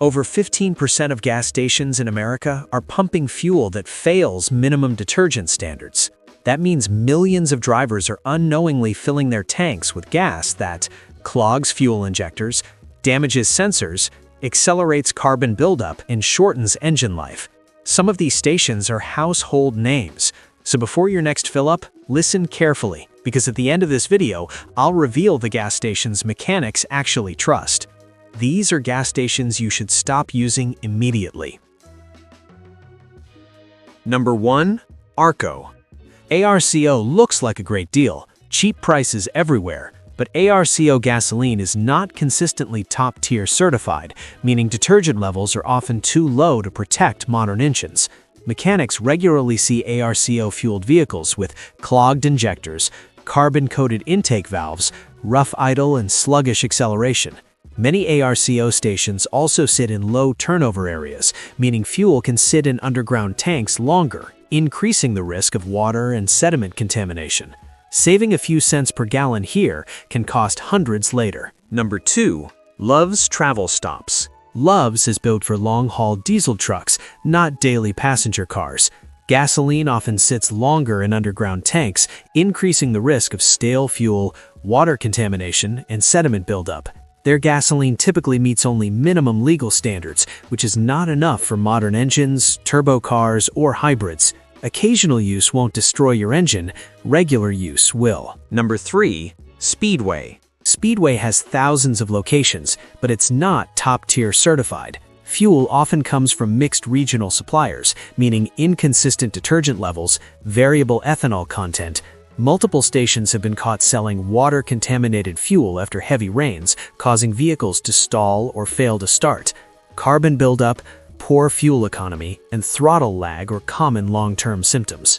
Over 15% of gas stations in America are pumping fuel that fails minimum detergent standards. That means millions of drivers are unknowingly filling their tanks with gas that clogs fuel injectors, damages sensors, accelerates carbon buildup, and shortens engine life. Some of these stations are household names. So before your next fill-up, listen carefully, because at the end of this video, I'll reveal the gas stations mechanics actually trust. These are gas stations you should stop using immediately. Number 1. ARCO. ARCO looks like a great deal, cheap prices everywhere, but ARCO gasoline is not consistently top-tier certified, meaning detergent levels are often too low to protect modern engines. Mechanics regularly see ARCO-fueled vehicles with clogged injectors, carbon-coated intake valves, rough idle, and sluggish acceleration. Many ARCO stations also sit in low turnover areas, meaning fuel can sit in underground tanks longer, increasing the risk of water and sediment contamination. Saving a few cents per gallon here can cost hundreds later. Number 2. Love's Travel Stops. Love's is built for long-haul diesel trucks, not daily passenger cars. Gasoline often sits longer in underground tanks, increasing the risk of stale fuel, water contamination, and sediment buildup. Their gasoline typically meets only minimum legal standards, which is not enough for modern engines, turbo cars, or hybrids. Occasional use won't destroy your engine, regular use will. Number 3. Speedway. Speedway has thousands of locations, but it's not top-tier certified. Fuel often comes from mixed regional suppliers, meaning inconsistent detergent levels, variable ethanol content. Multiple stations have been caught selling water-contaminated fuel after heavy rains, causing vehicles to stall or fail to start. Carbon buildup, poor fuel economy, and throttle lag are common long-term symptoms.